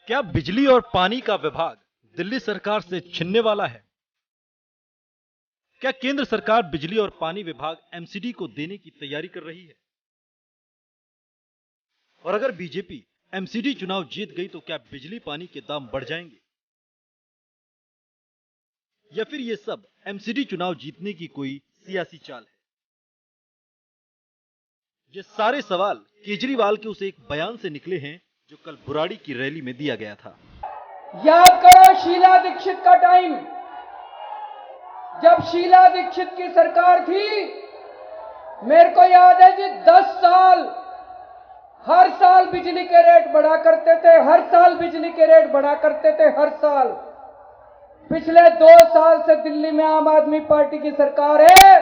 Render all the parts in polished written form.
क्या बिजली और पानी का विभाग दिल्ली सरकार से छिनने वाला है? क्या केंद्र सरकार बिजली और पानी विभाग एमसीडी को देने की तैयारी कर रही है? और अगर बीजेपी एमसीडी चुनाव जीत गई तो क्या बिजली पानी के दाम बढ़ जाएंगे? या फिर ये सब एमसीडी चुनाव जीतने की कोई सियासी चाल है? ये सारे सवाल केजरीवाल के उस एक बयान से निकले हैं जो कल बुराड़ी की रैली में दिया गया था। याद करो शीला दीक्षित का टाइम, जब शीला दीक्षित की सरकार थी, मेरे को याद है जी 10 साल हर साल बिजली के रेट बढ़ा करते थे, हर साल बिजली के रेट बढ़ा करते थे, हर साल। पिछले 2 साल से दिल्ली में आम आदमी पार्टी की सरकार है,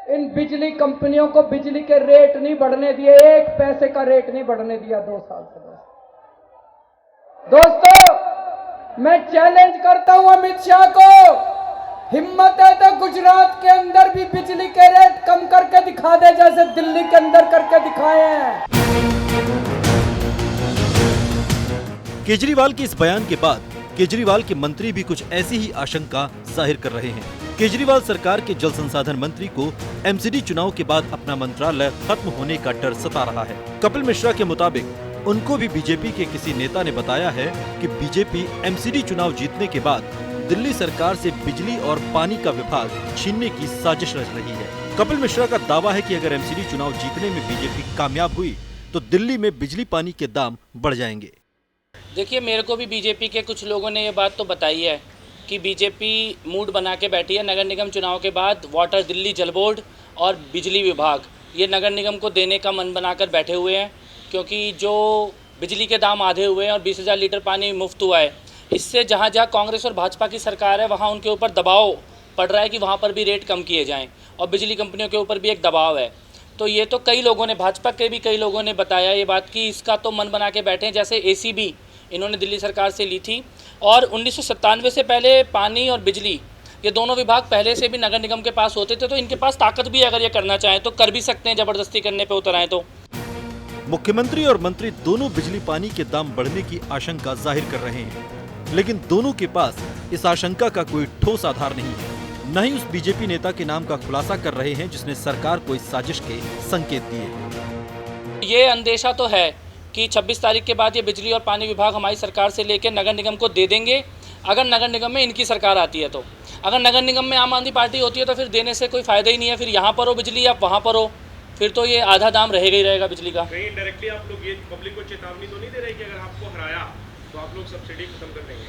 इन बिजली कंपनियों को बिजली के रेट नहीं बढ़ने दिए, 1 पैसे का रेट नहीं बढ़ने दिया 2 साल से। दोस्तों, मैं चैलेंज करता हूं अमित शाह को, हिम्मत है तो गुजरात के अंदर भी बिजली के रेट कम करके दिखा दे, जैसे दिल्ली के अंदर करके दिखाए हैं। केजरीवाल के इस बयान के बाद केजरीवाल के मंत्री भी कुछ ऐसी ही आशंका जाहिर कर रहे हैं। केजरीवाल सरकार के जल संसाधन मंत्री को एमसीडी चुनाव के बाद अपना मंत्रालय खत्म होने का डर सता रहा है। कपिल मिश्रा के मुताबिक उनको भी बीजेपी के किसी नेता ने बताया है कि बीजेपी एमसीडी चुनाव जीतने के बाद दिल्ली सरकार से बिजली और पानी का विभाग छीनने की साजिश रच रही है। कपिल मिश्रा का दावा है कि अगर एमसीडी चुनाव जीतने में बीजेपी कामयाब हुई तो दिल्ली में बिजली पानी के दाम बढ़ जाएंगे। देखिए, मेरे को भी बीजेपी के कुछ लोगों ने ये बात तो बताई है कि बीजेपी मूड बना के बैठी है। नगर निगम चुनाव के बाद वाटर दिल्ली जल बोर्ड और बिजली विभाग ये नगर निगम को देने का मन बनाकर बैठे हुए हैं, क्योंकि जो बिजली के दाम आधे हुए हैं और 20,000 लीटर पानी मुफ्त हुआ है, इससे जहाँ जहाँ कांग्रेस और भाजपा की सरकार है वहाँ उनके ऊपर दबाव पड़ रहा है कि वहाँ पर भी रेट कम किए जाएँ, और बिजली कंपनियों के ऊपर भी एक दबाव है। तो ये तो कई लोगों ने, भाजपा के भी कई लोगों ने बताया ये बात कि इसका तो मन बना के बैठे हैं। जैसे एसीबी इन्होंने दिल्ली सरकार से ली थी, और 1997 से पहले पानी और बिजली ये दोनों विभाग पहले से भी नगर निगम के पास होते थे, तो इनके पास ताकत भी, अगर ये करना चाहें तो कर भी सकते हैं, ज़बरदस्ती करने पे उतर आए तो। मुख्यमंत्री और मंत्री दोनों बिजली पानी के दाम बढ़ने की आशंका जाहिर कर रहे हैं, लेकिन दोनों के पास इस आशंका का कोई ठोस आधार नहीं है। न ही उस बीजेपी नेता के नाम का खुलासा कर रहे हैं जिसने सरकार को इस साजिश के संकेत दिए। ये अंदेशा तो है कि 26 तारीख के बाद ये बिजली और पानी विभाग हमारी सरकार से लेकर नगर निगम को दे देंगे, अगर नगर निगम में इनकी सरकार आती है तो। अगर नगर निगम में आम आदमी पार्टी होती है तो फिर देने से कोई फायदा ही नहीं है, फिर यहाँ पर हो बिजली या वहाँ पर हो, फिर तो ये आधा दाम रहेगा ही रहेगा बिजली का। कहीं डायरेक्टली आप लोग ये पब्लिक को चेतावनी तो नहीं दे रहे कि अगर आपको हराया तो आप लोग सब्सिडी खत्म कर देंगे?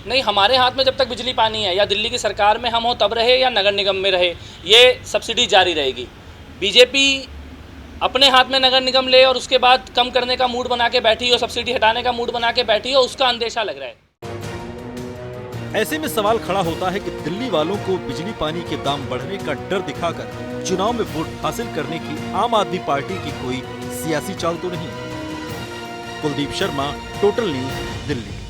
नहीं, हमारे हाथ में जब तक बिजली पानी है, या दिल्ली की सरकार में हम हो तब रहे या नगर निगम में रहे, ये सब्सिडी जारी रहेगी। बीजेपी अपने हाथ में नगर निगम ले और उसके बाद कम करने का मूड बना के बैठी हो, सब्सिडी हटाने का मूड बना के बैठी हो, उसका अंदेशा लग रहा है। ऐसे में सवाल खड़ा होता है कि दिल्ली वालों को बिजली पानी के दाम बढ़ने का डर दिखाकर चुनाव में वोट हासिल करने की आम आदमी पार्टी की कोई सियासी चाल तो नहीं। Kuldeep Sharma, total news, Delhi.